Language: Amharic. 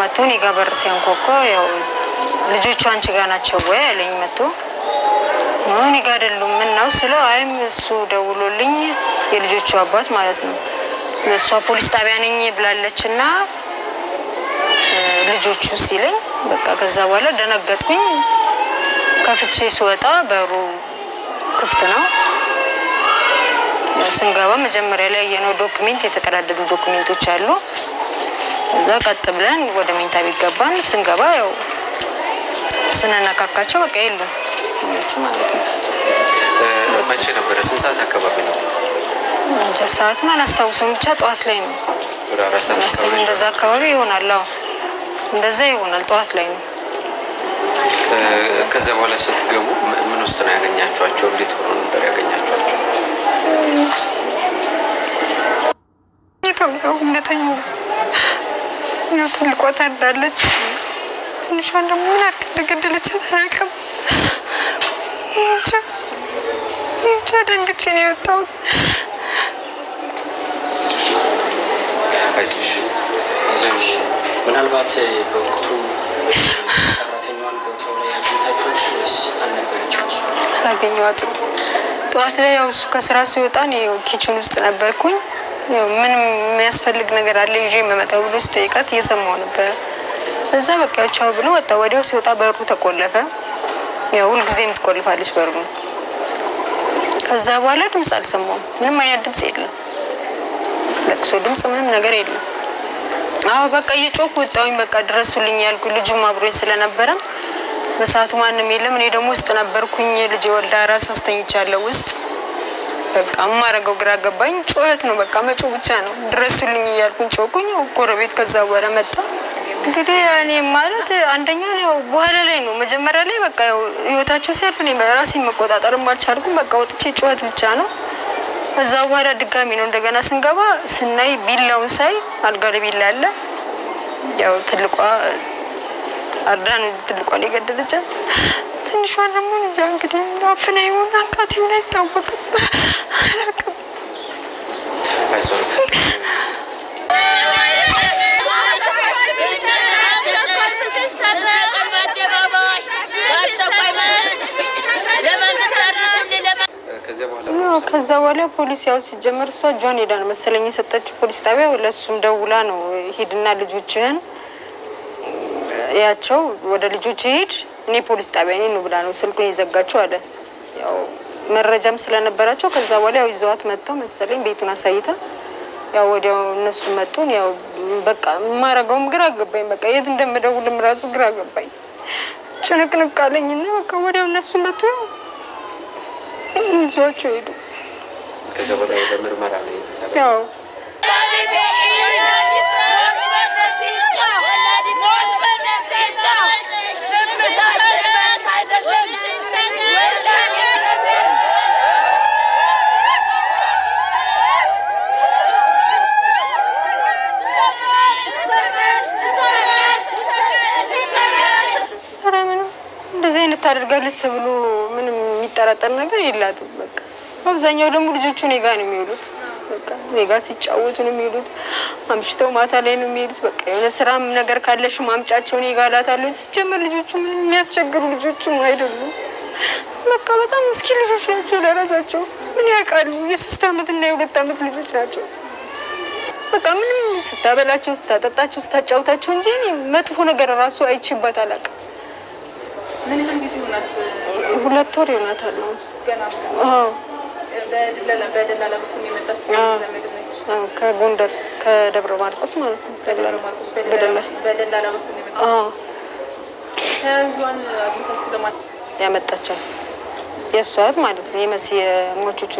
መጥቶ እኔ ጋር በር ሲያንኳኳ ያው ልጆቹ አንቺ ጋር ናቸው ወይ አለኝ መጥቶ እኔ ጋር አይደሉም ምን ነው ስለው አይም እሱ ደውሎልኝ የልጆቹ አባት ማለት ነው ለሷ ፖሊስ ጣቢያ ነኝ ብላለችና ልጆቹ ሲለኝ በቃ ከዛ በኋላ ደነገጥኩኝ ከፍቼ ስወጣ በሩ ክፍት ነው ስንገባ መጀመሪያ ላይ የነው ዶክመንት የተቀዳደዱ ዶክመንቶች አሉ እዛ ቀጥ ብለን ወደ መኝታ ቤት ገባን ስንገባ ያው ስንነካካቸው በቃ የለም ማለት ነው መቼ ነበር ስንት ሰዓት አካባቢ ነው ሰዓቱን አላስታውስም ብቻ ጠዋት ላይ ነው ወደ 4 ሰዓት እንደዛ አካባቢ ይሆናል አዎ እንደዛ ይሆናል ጠዋት ላይ ነው ከዛ በኋላ ስትገቡ ምን ውስጥ ነው ያገኛችኋቸው እንዴት ሆኖ ነበር ያገኛችኋቸው ይተው እንደተኙ ነው ትልቋ ታዳለች ትንሿን ደግሞ ምን አድርገደለች ታረከም እንጃ ደንግጬ ነው የወጣሁት አይዞሽ ምናልባት በወቅቱ ሰራተኛዋን ቦታው ላይ አግኝታችኋት ወይስ አልነበረችም እሱ አላገኘኋትም ጠዋት ላይ ያው እሱ ከስራ ሲወጣ ነው ኪችን ውስጥ ነበርኩኝ ያው ምንም የሚያስፈልግ ነገር አለ ይዤ መመጣው ብሎ ስጠይቃት እየሰማሁ ነበር እዛ በቃ ቻው ብሎ ወጣ ወዲያው ሲወጣ በሩ ተቆለፈ ያው ሁልጊዜም ትቆልፋለች በሩ ከዛ በኋላ ድምጽ አልሰማሁም ምንም አይነት ድምጽ የለም ለቅሶ ድምጽ ምንም ነገር የለም አዎ በቃ እየጮኩ ወጣሁኝ በቃ ድረሱልኝ ያልኩ ልጁም አብሮኝ ስለነበረ በሰዓቱ ማንንም የለም እኔ ደግሞ ውስጥ ነበርኩኝ ልጅ ወልዳ ራስ አስተኝቻለሁ ውስጥ በቃ ማረጋው ግራ ገባኝ ጮህት ነው በቃ መጮ ብቻ ነው ድረሱልኝ ያልኩኝ ጮኩኝ ጎረቤት ከዛ ወረ መጣ እንግዲህ እኔ ማለት አንደኛ ነው በኋላ ላይ ነው መጀመሪያ ላይ በቃ ህይወታቸው ሲያልፍ ነው በራሴ መቆጣጠር ማልቻልኩም በቃ ወጥቼ ጮህት ብቻ ነው ከዛ በኋላ ድጋሚ ነው እንደገና ስንገባ ስናይ ቢላውን ሳይ አልጋር ቢላ አለ ያው ትልቋ አርዳን ትልቋ ላይ ገደለች ትንሿ ደግሞ እንግዲህ አፍና ይሁን አቃት ይሁን አይታወቅም አይዞሽ ከዛ በኋላ ፖሊስ ያው ሲጀመር እሷ ጆን ሄዳን መሰለኝ የሰጠችው ፖሊስ ጣቢያ ለሱም ደውላ ነው ሄድና ልጆችህን ያቸው ወደ ልጆች ሄድ እኔ ፖሊስ ጣቢያ ነኝ ነው ብላ ነው ስልኩን ይዘጋቸው አለ ያው መረጃም ስለነበራቸው ከዛ በኋላ ያው ይዘዋት መጣው መሰለኝ ቤቱን አሳይታ ያው ወዲያው እነሱ መጡን ያው በቃ ማረጋውም ግራ ገባኝ በቃ የት እንደምደውልም ራሱ ግራ ገባኝ ጭንቅንቅ አለኝና በቃ ወዲያው እነሱ መጡ ይዟቸው ሄዱ ከዛ በኋላ በምርመራ ላይ ያው እንደዚህ አይነት ታደርጋለች ተብሎ ምንም የሚጠራጠር ነገር የላትም በቃ አብዛኛው ደግሞ ልጆቹ እኔ ጋር ነው የሚውሉት በቃ እኔ ጋር ሲጫወቱ ነው የሚውሉት አምሽተው ማታ ላይ ነው የሚውሉት በቃ የሆነ ስራም ነገር ካለሽ ማምጫቸው እኔ ጋር ላታለች ሲጀመር ልጆቹ ምንም የሚያስቸግሩ ልጆቹ አይደሉም በቃ በጣም ምስኪን ልጆች ናቸው ለራሳቸው ምን ያውቃሉ የ3 አመት እና የ2 አመት ልጆች ናቸው በቃ ምንም ስታበላቸው ስታጠጣቸው ስታጫውታቸው እንጂ እኔ መጥፎ ነገር ራሱ አይችባት አላውቅም ምን ያህል ጊዜ ሆናት 2 ወር ይሆናታል ነው ገና አዎ በደላላ በኩል የመጣችው ዘመድ ነች ከጎንደር ከደብረ ማርቆስ ማለት ነው በደላላ ማርቆስ በደላላ በኩል የመጣችው አዎ ከዩዋን አግኝታችሁ ለማለት ያመጣቻት የሷት ማለት ነው የሞቾቹ